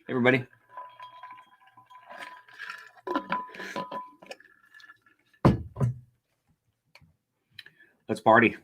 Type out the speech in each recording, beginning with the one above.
Everybody. Let's party.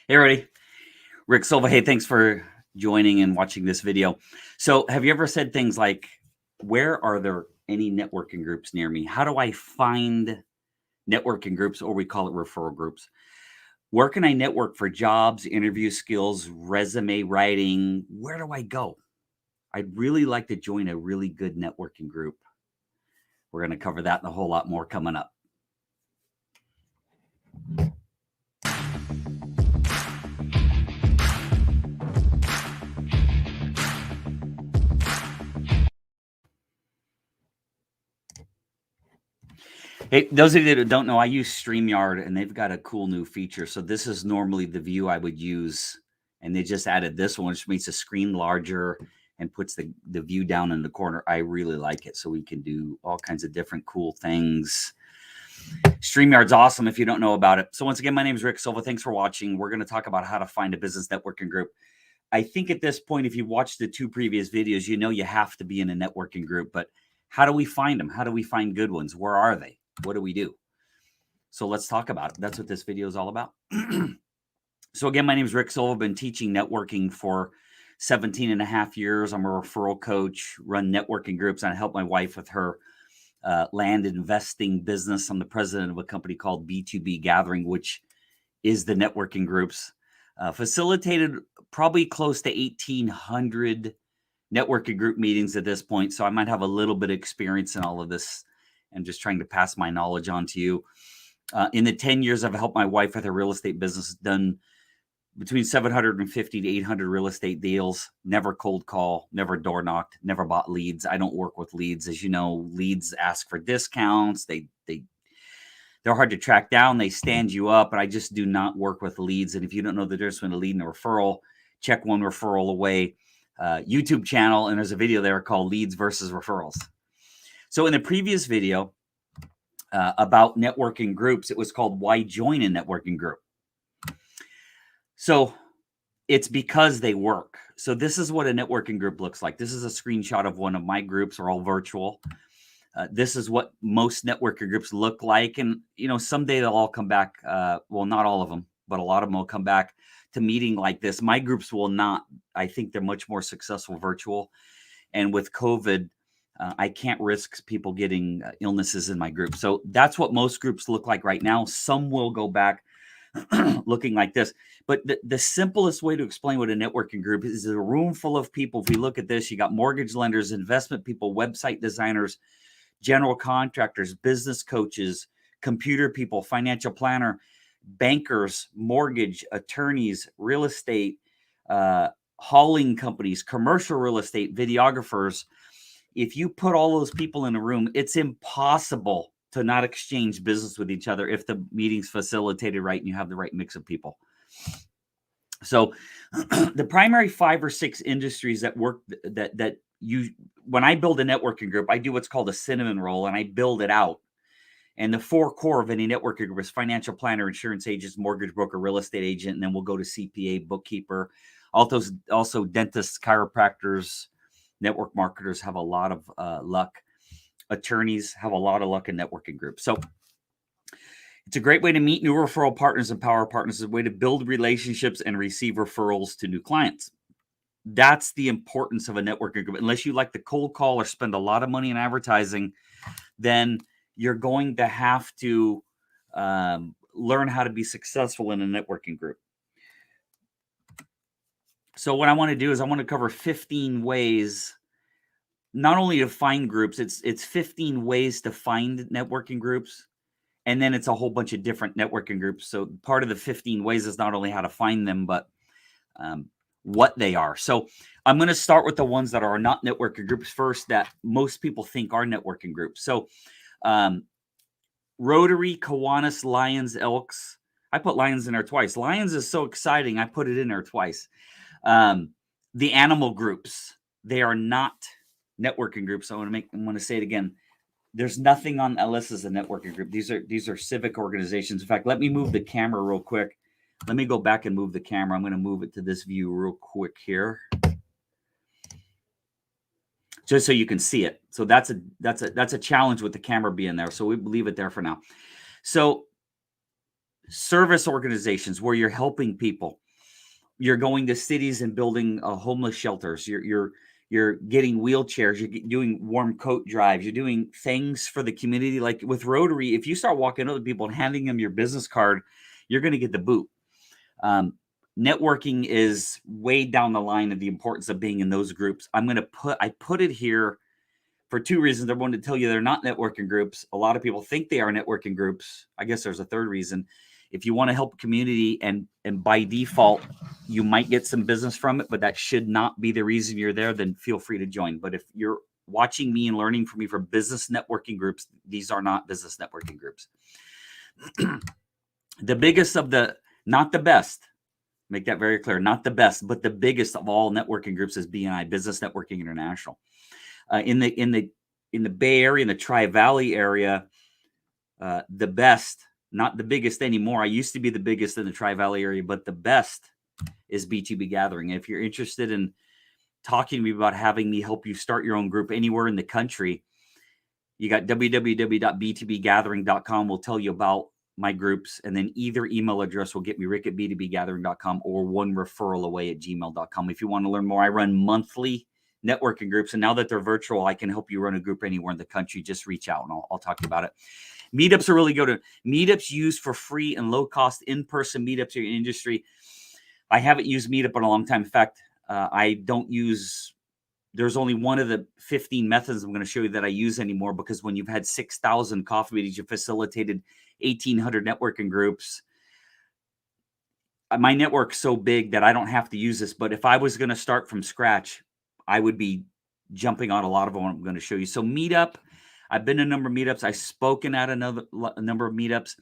Hey, everybody. Rick Silva. Hey, thanks for joining and watching this video. So have you ever said things like, where are there any networking groups near me? How do I find networking groups, or we call it referral groups? Where can I network for jobs, interview skills, resume writing? Where do I go? I'd really like to join a really good networking group. We're going to cover that and a whole lot more coming up. Hey, those of you that don't know, I use StreamYard, and they've got a cool new feature. So this is normally the view I would use, and they just added this one, which makes the screen larger and puts the view down in the corner. I really like it, so we can do all kinds of different cool things. StreamYard's awesome if you don't know about it. So once again, my name is Rick Silva. Thanks for watching. We're going to talk about how to find a business networking group. I think at this point, if you watched the 2 previous videos, you know you have to be in a networking group. But how do we find them? How do we find good ones? Where are they? What do we do? So let's talk about it. That's what this video is all about. So again, my name is Rick Silva. I've been teaching networking for 17 and a half years. I'm a referral coach, run networking groups, and I help my wife with her land investing business. I'm the president of a company called B2B Gathering, which is the networking groups. Facilitated probably close to 1,800 networking group meetings at this point. So I might have a little bit of experience in all of this. I'm just trying to pass my knowledge on to you. In the 10 years I've helped my wife with her real estate business, done between 750 to 800 real estate deals, never cold call, never door knocked, never bought leads. I don't work with leads. As you know, leads ask for discounts. They're hard to track down. They stand you up, and I just do not work with leads. And if you don't know the difference between a lead and a referral, check One Referral Away YouTube channel, and there's a video there called Leads versus Referrals. So in the previous video about networking groups, it was called Why Join a Networking Group? So it's because they work. So this is what a networking group looks like. This is a screenshot of one of my groups. They're all virtual. This is what most networking groups look like. And, you know, someday they'll all come back. Well, not all of them, but a lot of them will come back to meeting like this. My groups will not. I think they're much more successful virtual. And with COVID, I can't risk people getting illnesses in my group. So that's what most groups look like right now. Some will go back looking like this. But the simplest way to explain what a networking group is a room full of people. If we look at this, you got mortgage lenders, investment people, website designers, general contractors, business coaches, computer people, financial planner, bankers, mortgage, attorneys, real estate, hauling companies, commercial real estate, videographers. If you put all those people in a room, it's impossible to not exchange business with each other if the meeting's facilitated right and you have the right mix of people. So the primary 5 or 6 industries that work that you, when I build a networking group, I do what's called a cinnamon roll, and I build it out. And the 4 core of any networking group is financial planner, insurance agents, mortgage broker, real estate agent, and then we'll go to CPA, bookkeeper. Also dentists, chiropractors, network marketers have a lot of luck. Attorneys have a lot of luck in networking groups. So it's a great way to meet new referral partners and power partners. It's a way to build relationships and receive referrals to new clients. That's the importance of a networking group. Unless you like to cold call or spend a lot of money in advertising, then you're going to have to learn how to be successful in a networking group. So what I want to do is I want to cover 15 ways, not only to find groups, it's 15 ways to find networking groups. And then it's a whole bunch of different networking groups. So part of the 15 ways is not only how to find them, but what they are. So I'm going to start with the ones that are not networking groups first, that most people think are networking groups. So Rotary, Kiwanis, Lions, Elks. I put Lions in there twice. Lions is so exciting. I put it in there twice. The animal groups, they are not networking groups. I want to say it again. There's nothing on LS as a networking group. These are civic organizations. In fact, let me move the camera real quick. Let me go back and move the camera. I'm going to move it to this view real quick here, just so you can see it. So that's a challenge with the camera being there. So we leave it there for now. So service organizations where you're helping people. You're going to cities and building homeless shelters. You're getting wheelchairs. You're doing warm coat drives. You're doing things for the community. Like with Rotary, if you start walking up to people and handing them your business card, you're going to get the boot. Networking is way down the line of the importance of being in those groups. I put it here for two reasons. I wanted to tell you they're not networking groups. A lot of people think they are networking groups. I guess there's a third reason. If you want to help community and by default, you might get some business from it, but that should not be the reason you're there, then feel free to join. But if you're watching me and learning from me for business networking groups, these are not business networking groups. The biggest of not the best, make that very clear, not the best, but the biggest of all networking groups is BNI, Business Networking International. In the Bay Area, in the Tri-Valley area, the best, not the biggest anymore. I used to be the biggest in the Tri-Valley area, but the best is B2B Gathering. If you're interested in talking to me about having me help you start your own group anywhere in the country, you got www.b2bgathering.com will tell you about my groups, and then either email address will get me, rick@b2bgathering.com or onereferralaway@gmail.com. If you want to learn more, I run monthly networking groups, and now that they're virtual, I can help you run a group anywhere in the country. Just reach out and I'll talk to you about it. Meetups are really good. Meetups used for free and low cost in-person meetups in your industry. I haven't used Meetup in a long time. In fact, there's only one of the 15 methods I'm going to show you that I use anymore, because when you've had 6,000 coffee meetings, you facilitated 1,800 networking groups. My network's so big that I don't have to use this, but if I was going to start from scratch, I would be jumping on a lot of them I'm going to show you. So Meetup, I've been to a number of meetups. I've spoken at a number of meetups.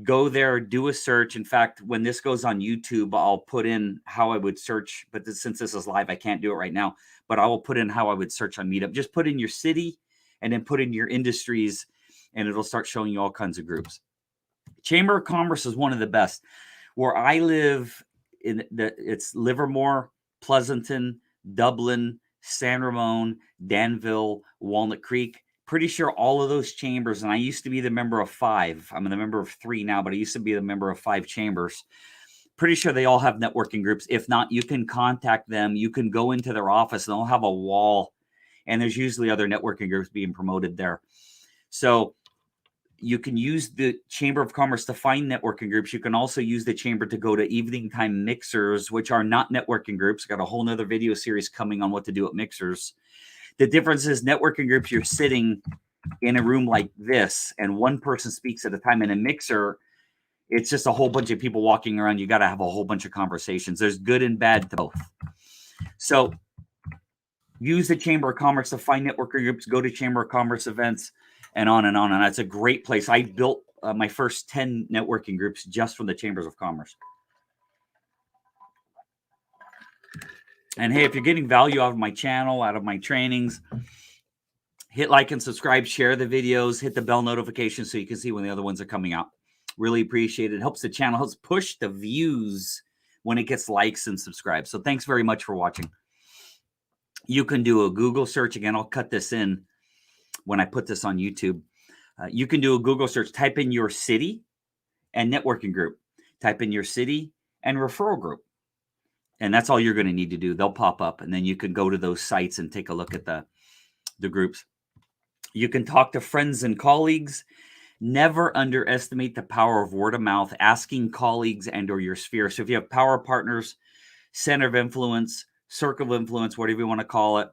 Go there, do a search. In fact, when this goes on YouTube, I'll put in how I would search. But since this is live, I can't do it right now. But I will put in how I would search on Meetup. Just put in your city and then put in your industries, and it'll start showing you all kinds of groups. Chamber of Commerce is one of the best. Where I live, it's Livermore, Pleasanton, Dublin, San Ramon, Danville, Walnut Creek. Pretty sure all of those chambers, and I used to be the member of 5. I'm the member of 3 now, but I used to be the member of 5 chambers. Pretty sure they all have networking groups. If not, you can contact them. You can go into their office and they'll have a wall, and there's usually other networking groups being promoted there. So you can use the Chamber of Commerce to find networking groups. You can also use the chamber to go to evening time mixers, which are not networking groups. Got a whole nother video series coming on what to do at mixers. The difference is networking groups, you're sitting in a room like this and one person speaks at a time. In a mixer, it's just a whole bunch of people walking around. You got to have a whole bunch of conversations. There's good and bad to both. So use the Chamber of Commerce to find networking groups, go to Chamber of Commerce events, and on and on. And that's a great place. I built my first 10 networking groups just from the Chambers of Commerce. And hey, if you're getting value out of my channel, out of my trainings, hit like and subscribe, share the videos, hit the bell notification so you can see when the other ones are coming out. Really appreciate it. It helps the channel, helps push the views when it gets likes and subscribes. So thanks very much for watching. You can do a Google search. Again, I'll cut this in when I put this on YouTube. You can do a Google search, type in your city and networking group, type in your city and referral group. And that's all you're going to need to do. They'll pop up, and then you can go to those sites and take a look at the groups. You can talk to friends and colleagues. Never underestimate the power of word of mouth, asking colleagues and or your sphere. So if you have power partners, center of influence, circle of influence, whatever you want to call it,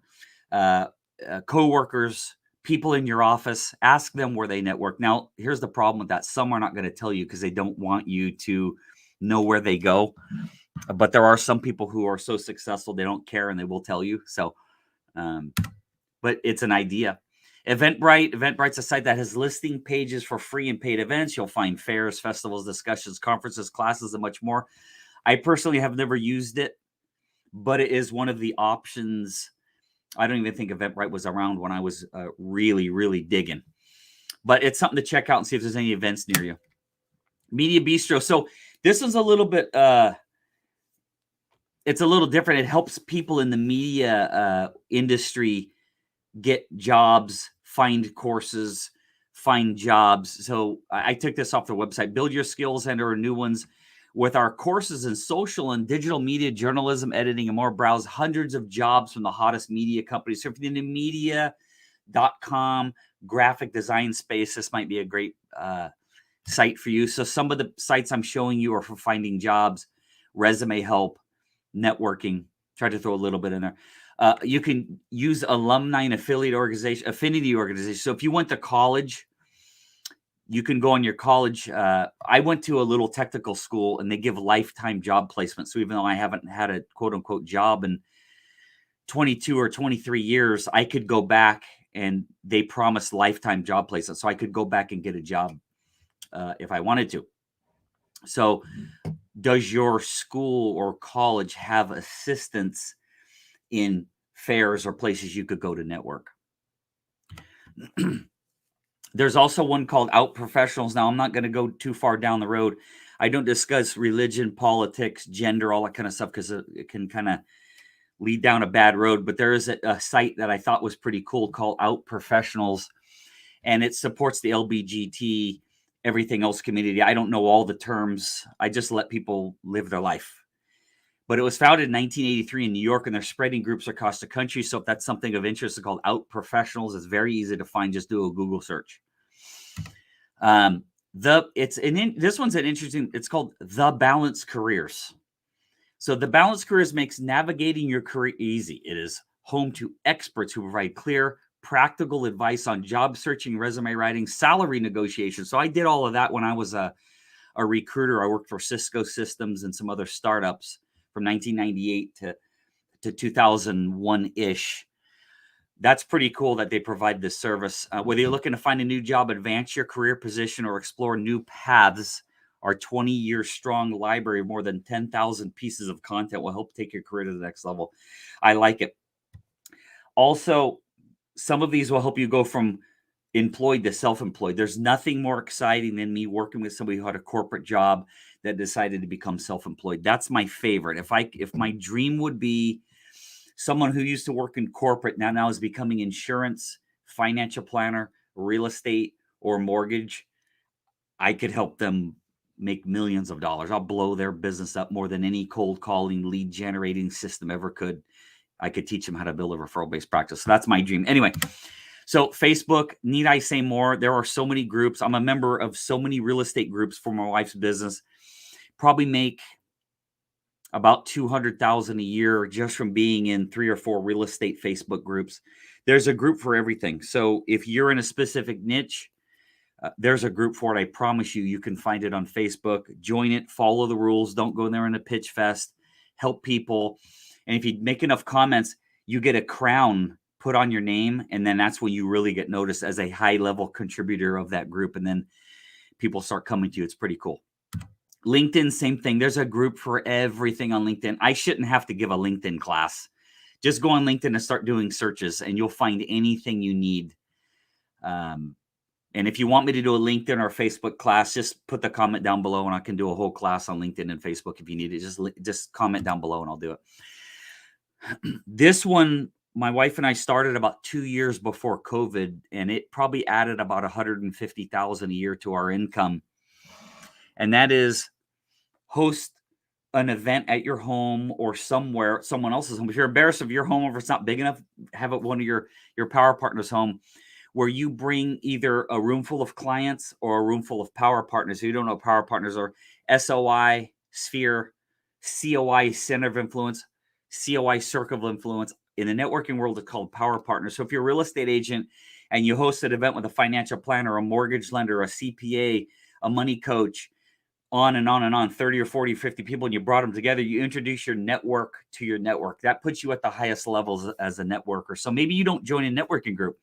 coworkers, people in your office, ask them where they network. Now, here's the problem with that. Some are not going to tell you because they don't want you to know where they go. But there are some people who are so successful, they don't care and they will tell you. So, but it's an idea. Eventbrite's a site that has listing pages for free and paid events. You'll find fairs, festivals, discussions, conferences, classes, and much more. I personally have never used it, but it is one of the options. I don't even think Eventbrite was around when I was really, really digging. But it's something to check out and see if there's any events near you. Media Bistro. So this is a little bit, it's a little different. It helps people in the media industry get jobs, find courses, find jobs. So I took this off their website. Build your skills and or new ones with our courses in social and digital media, journalism, editing, and more. Browse hundreds of jobs from the hottest media companies. So if you're in the media.com graphic design space, this might be a great site for you. So some of the sites I'm showing you are for finding jobs, resume help, networking. Try to throw a little bit in there. You can use alumni and affinity organization. So if you went to college, you can go on your college. I went to a little technical school and they give lifetime job placement. So even though I haven't had a quote unquote job in 22 or 23 years, I could go back and they promised lifetime job placement. So I could go back and get a job if I wanted to. So does your school or college have assistance in fairs or places you could go to network? There's also one called Out Professionals. Now, I'm not going to go too far down the road. I don't discuss religion, politics, gender, all that kind of stuff, because it can kind of lead down a bad road. But there is a site that I thought was pretty cool called Out Professionals, and it supports the LBGT, everything else community. I don't know all the terms. I just let people live their life. But it was founded in 1983 in New York, and they're spreading groups across the country. So if that's something of interest, it's called Out Professionals. It's very easy to find. Just do a Google search. This one's an interesting. It's called The Balanced Careers. So The Balanced Careers makes navigating your career easy. It is home to experts who provide clear, practical advice on job searching, resume writing, salary negotiation. So I did all of that when I was a recruiter. I worked for Cisco Systems and some other startups from 1998 to 2001-ish. That's pretty cool that they provide this service. Whether you're looking to find a new job, advance your career position, or explore new paths, our 20-year strong library of more than 10,000 pieces of content will help take your career to the next level. I like it. Also, some of these will help you go from employed to self-employed. There's nothing more exciting than me working with somebody who had a corporate job that decided to become self-employed. That's my favorite. If my dream would be someone who used to work in corporate now is becoming insurance, financial planner, real estate, or mortgage, I could help them make millions of dollars. I'll blow their business up more than any cold calling, lead generating system ever could. I could teach them how to build a referral-based practice. So that's my dream. Anyway, so Facebook, need I say more? There are so many groups. I'm a member of so many real estate groups for my wife's business. Probably make about $200,000 a year just from being in 3 or 4 real estate Facebook groups. There's a group for everything. So if you're in a specific niche, there's a group for it. I promise you, you can find it on Facebook. Join it, follow the rules. Don't go in there in a pitch fest. Help people. And if you make enough comments, you get a crown put on your name. And then that's when you really get noticed as a high-level contributor of that group. And then people start coming to you. It's pretty cool. LinkedIn, same thing. There's a group for everything on LinkedIn. I shouldn't have to give a LinkedIn class. Just go on LinkedIn and start doing searches, and you'll find anything you need. And if you want me to do a LinkedIn or Facebook class, just put the comment down below, and I can do a whole class on LinkedIn and Facebook if you need it. Just comment down below, and I'll do it. This one, my wife and I started about 2 years before COVID, and it probably added about $150,000 a year to our income. And that is host an event at your home or somewhere, someone else's home. If you're embarrassed of your home, if it's not big enough, have it one of your power partners' home, where you bring either a room full of clients or a room full of power partners. If you don't know what power partners are, SOI, Sphere, COI, Center of Influence, COI, Circle of Influence. In the networking world, it's called power partners. So if you're a real estate agent and you host an event with a financial planner, a mortgage lender, a CPA, a money coach, on and on and on, 30 or 40, 50 people, and you brought them together, you introduce your network to your network. That puts you at the highest levels as a networker. So maybe you don't join a networking group.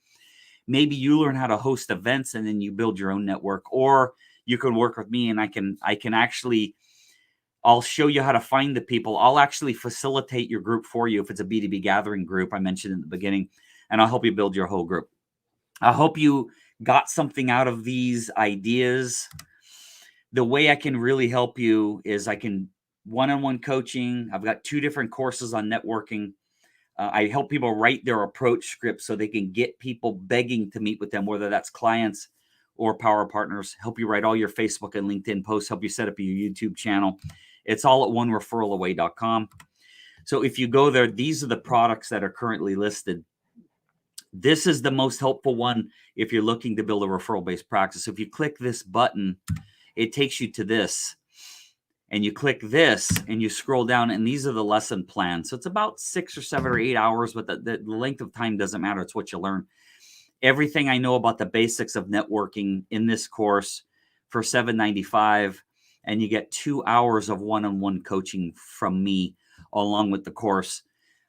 Maybe you learn how to host events and then you build your own network, or you can work with me and I can actually, I'll show you how to find the people. I'll actually facilitate your group for you if it's a B2B gathering group I mentioned in the beginning, and I'll help you build your whole group. I hope you got something out of these ideas. The way I can really help you is I can one-on-one coaching. I've got 2 different courses on networking. I help people write their approach script so they can get people begging to meet with them, whether that's clients or power partners. Help you write all your Facebook and LinkedIn posts, help you set up your YouTube channel. It's all at onereferralaway.com. So if you go there, these are the products that are currently listed. This is the most helpful one if you're looking to build a referral-based practice. So if you click this button, it takes you to this. And you click this and you scroll down, and these are the lesson plans. So it's about 6 or 7 or 8 hours, but the length of time doesn't matter. It's what you learn. Everything I know about the basics of networking in this course for $7.95, and you get 2 hours of one-on-one coaching from me along with the course.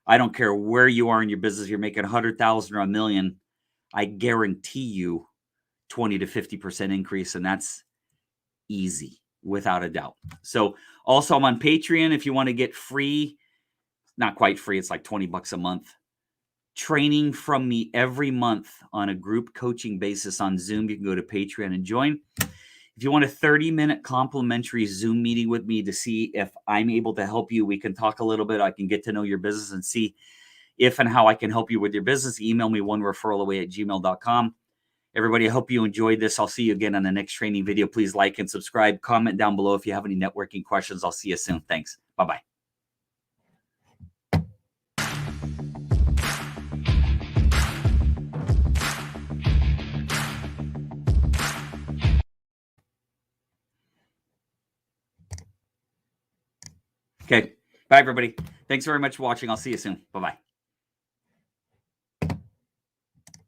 I don't care where you are in your business. You're making 100,000 or $1 million. I guarantee you 20 to 50% increase, and that's easy. Without a doubt. So also I'm on Patreon if you want to get free, not quite free, it's like $20 a month, training from me every month on a group coaching basis on Zoom. You can go to Patreon and join. If you want a 30-minute complimentary Zoom meeting with me to see if I'm able to help you, we can talk a little bit. I can get to know your business and see if and how I can help you with your business. Email me onereferralaway@gmail.com. Everybody, I hope you enjoyed this. I'll see you again on the next training video. Please like and subscribe. Comment down below if you have any networking questions. I'll see you soon. Thanks. Bye-bye. Okay. Bye, everybody. Thanks very much for watching. I'll see you soon. Bye-bye.